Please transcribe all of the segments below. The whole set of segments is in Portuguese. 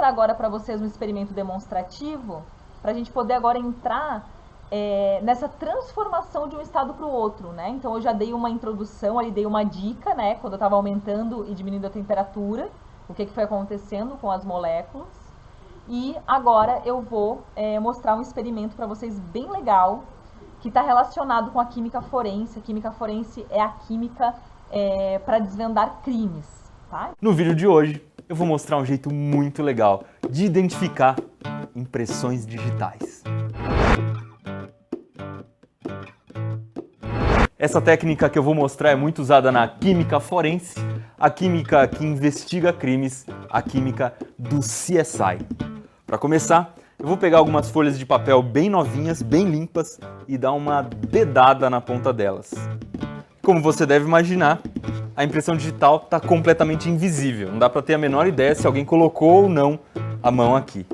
mostrar agora para vocês um experimento demonstrativo, para a gente poder agora entrar nessa transformação de um estado para o outro, né? Então eu já dei uma introdução, ali dei uma dica, né? Quando eu estava aumentando e diminuindo a temperatura, o que foi acontecendo com as moléculas. E agora eu vou mostrar um experimento para vocês bem legal, que está relacionado com a química forense. A química forense é a química para desvendar crimes, tá? No vídeo de hoje eu vou mostrar um jeito muito legal de identificar impressões digitais. Essa técnica que eu vou mostrar é muito usada na química forense, a química que investiga crimes, a química do CSI. Para começar, eu vou pegar algumas folhas de papel bem novinhas, bem limpas e dar uma dedada na ponta delas. Como você deve imaginar, a impressão digital está completamente invisível, não dá para ter a menor ideia se alguém colocou ou não a mão aqui.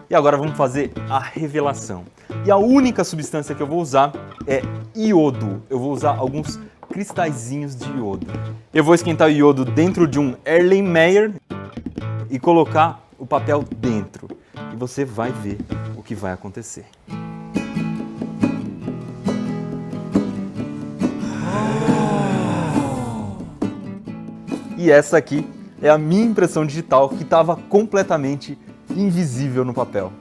E agora vamos fazer a revelação. E a única substância que eu vou usar é iodo. Eu vou usar alguns cristalzinhos de iodo. Eu vou esquentar o iodo dentro de um Erlenmeyer e colocar o papel dentro. E você vai ver o que vai acontecer. E essa aqui é a minha impressão digital que estava completamente invisível no papel.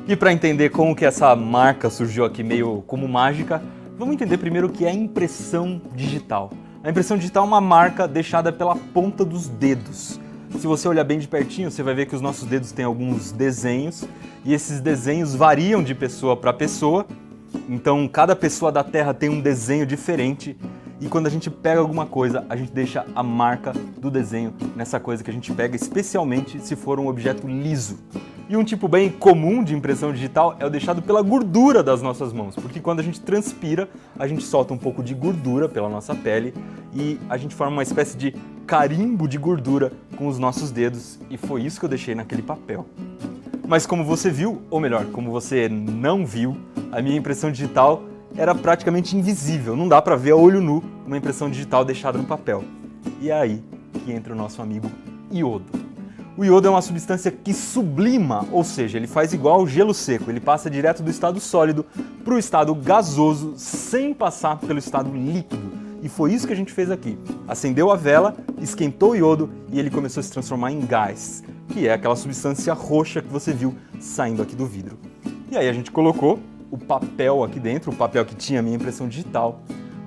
E para entender como que essa marca surgiu aqui meio como mágica, vamos entender primeiro o que é impressão digital. A impressão digital é uma marca deixada pela ponta dos dedos. Se você olhar bem de pertinho, você vai ver que os nossos dedos têm alguns desenhos, e esses desenhos variam de pessoa para pessoa. Então, cada pessoa da Terra tem um desenho diferente, e quando a gente pega alguma coisa, a gente deixa a marca do desenho nessa coisa que a gente pega, especialmente se for um objeto liso. E um tipo bem comum de impressão digital é o deixado pela gordura das nossas mãos, porque quando a gente transpira, a gente solta um pouco de gordura pela nossa pele e a gente forma uma espécie de carimbo de gordura com os nossos dedos, e foi isso que eu deixei naquele papel. Mas como você viu, ou melhor, como você não viu, a minha impressão digital era praticamente invisível, não dá para ver a olho nu uma impressão digital deixada no papel. E é aí que entra o nosso amigo iodo. O iodo é uma substância que sublima, ou seja, ele faz igual ao gelo seco, ele passa direto do estado sólido para o estado gasoso sem passar pelo estado líquido. E foi isso que a gente fez aqui. Acendeu a vela, esquentou o iodo e ele começou a se transformar em gás, que é aquela substância roxa que você viu saindo aqui do vidro. E aí a gente colocou o papel aqui dentro, o papel que tinha a minha impressão digital.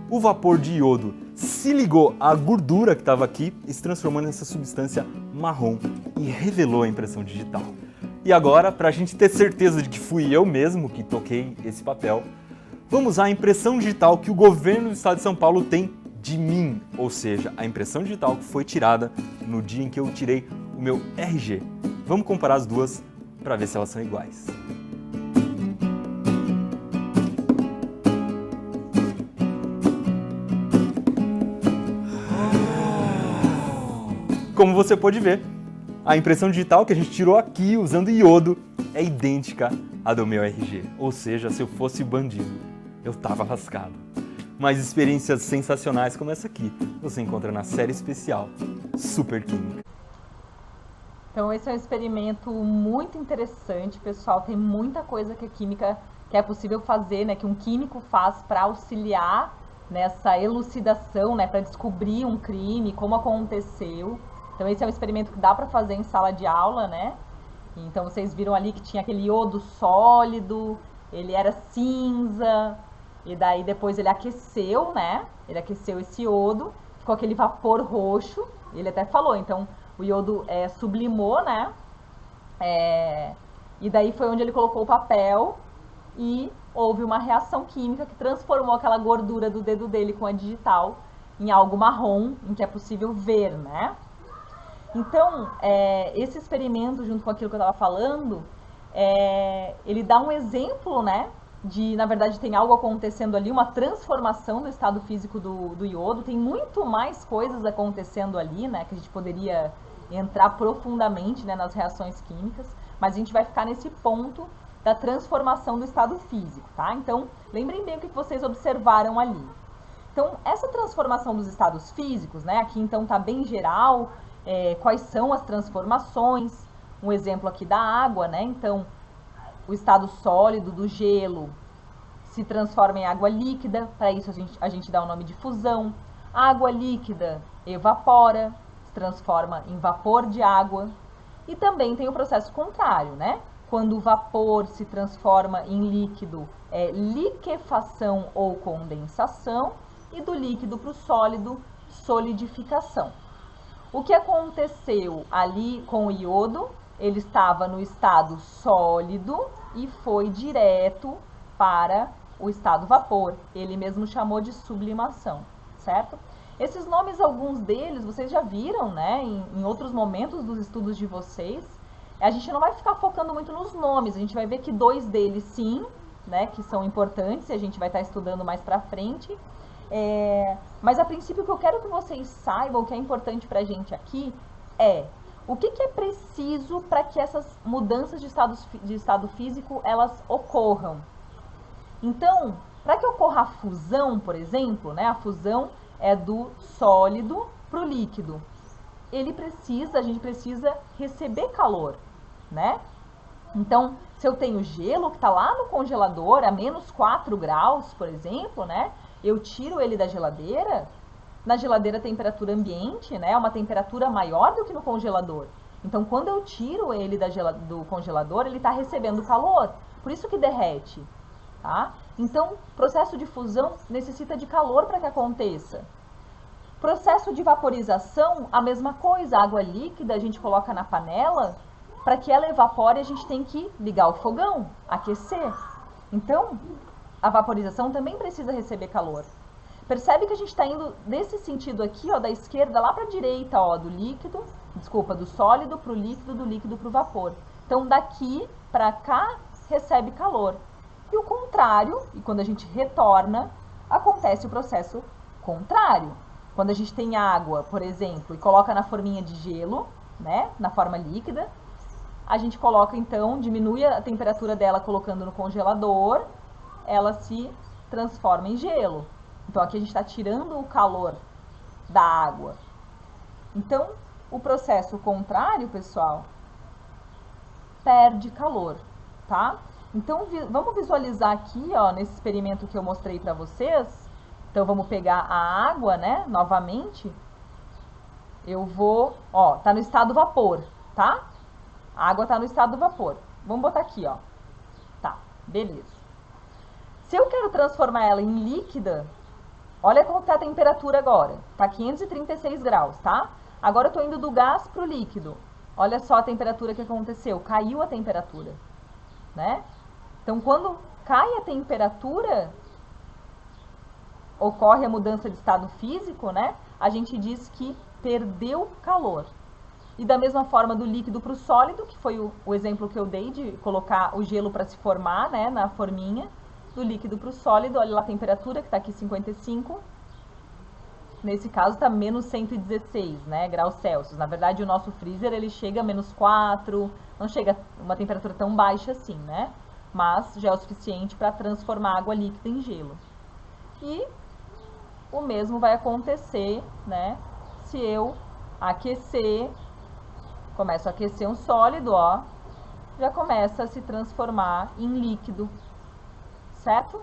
O vapor de iodo se ligou à gordura que estava aqui e se transformou nessa substância marrom e revelou a impressão digital. E agora, para a gente ter certeza de que fui eu mesmo que toquei esse papel, vamos usar a impressão digital que o governo do estado de São Paulo tem de mim, ou seja, a impressão digital que foi tirada no dia em que eu tirei o meu RG. Vamos comparar as duas para ver se elas são iguais. Como você pode ver, a impressão digital que a gente tirou aqui usando iodo é idêntica à do meu RG. Ou seja, se eu fosse bandido, eu tava lascado. Mas experiências sensacionais como essa aqui, você encontra na série especial Super Química. Então esse é um experimento muito interessante, pessoal. Tem muita coisa que a química que é possível fazer, né, que um químico faz para auxiliar nessa elucidação, né, para descobrir um crime, como aconteceu. Então esse é um experimento que dá para fazer em sala de aula, né? Então vocês viram ali que tinha aquele iodo sólido, ele era cinza, e daí depois ele aqueceu, né? Ele aqueceu esse iodo, ficou aquele vapor roxo, ele até falou, então o iodo sublimou, né? E daí foi onde ele colocou o papel e houve uma reação química que transformou aquela gordura do dedo dele com a digital em algo marrom, em que é possível ver, né? Então, esse experimento, junto com aquilo que eu estava falando, ele dá um exemplo, né, de, na verdade, tem algo acontecendo ali, uma transformação do estado físico do iodo, tem muito mais coisas acontecendo ali, né, que a gente poderia entrar profundamente, né, nas reações químicas, mas a gente vai ficar nesse ponto da transformação do estado físico, tá? Então, lembrem bem o que vocês observaram ali. Então, essa transformação dos estados físicos, né, aqui então está bem geral, quais são as transformações, um exemplo aqui da água, né? Então, o estado sólido do gelo se transforma em água líquida, para isso a gente dá o nome de fusão. A água líquida evapora, se transforma em vapor de água. E também tem o processo contrário, né? Quando o vapor se transforma em líquido, é liquefação ou condensação, e do líquido para o sólido, solidificação. O que aconteceu ali com o iodo? Ele estava no estado sólido e foi direto para o estado vapor. Ele mesmo chamou de sublimação, certo? Esses nomes, alguns deles, vocês já viram, né, em outros momentos dos estudos de vocês. A gente não vai ficar focando muito nos nomes, a gente vai ver que 2 deles sim, né, que são importantes e a gente vai estar estudando mais pra frente. Mas a princípio o que eu quero que vocês saibam, o que é importante pra gente aqui, é o que é preciso para que essas mudanças de estado físico, elas ocorram. Então, para que ocorra a fusão, por exemplo, né, a fusão é do sólido para o líquido. A gente precisa receber calor, né? Então, se eu tenho gelo que está lá no congelador a menos 4 graus, por exemplo, né? Eu tiro ele da geladeira, na geladeira a temperatura ambiente, né? É uma temperatura maior do que no congelador. Então, quando eu tiro ele do congelador, ele está recebendo calor. Por isso que derrete, tá? Então, processo de fusão necessita de calor para que aconteça. Processo de vaporização, a mesma coisa. A água líquida a gente coloca na panela, para que ela evapore a gente tem que ligar o fogão, aquecer. Então, a vaporização também precisa receber calor. Percebe que a gente está indo nesse sentido aqui, ó, da esquerda lá para a direita, ó, do sólido para o líquido, do líquido para o vapor. Então, daqui para cá recebe calor. E o contrário, e quando a gente retorna, acontece o processo contrário. Quando a gente tem água, por exemplo, e coloca na forminha de gelo, né, na forma líquida, a gente coloca então, diminui a temperatura dela colocando no congelador, ela se transforma em gelo. Então aqui a gente está tirando o calor da água. Então, o processo contrário, pessoal, perde calor, tá? Então, vamos visualizar aqui, ó, nesse experimento que eu mostrei para vocês. Então, vamos pegar a água, né, novamente. Eu vou, ó, tá no estado vapor, tá? A água tá no estado vapor. Vamos botar aqui, ó. Tá, beleza. Se eu quero transformar ela em líquida, olha como tá a temperatura agora. Tá 536 graus, tá? Agora eu tô indo do gás pro líquido. Olha só a temperatura que aconteceu. Caiu a temperatura, né? Então, quando cai a temperatura, ocorre a mudança de estado físico, né? A gente diz que perdeu calor. E da mesma forma do líquido para o sólido, que foi o exemplo que eu dei de colocar o gelo para se formar, né, na forminha, do líquido para o sólido, olha lá a temperatura que está aqui 55. Nesse caso está menos 116, né, graus Celsius. Na verdade o nosso freezer ele chega a menos 4, não chega a uma temperatura tão baixa assim, né? Mas já é o suficiente para transformar água líquida em gelo. E o mesmo vai acontecer, né, se eu aquecer, começo a aquecer um sólido, ó, já começa a se transformar em líquido, certo?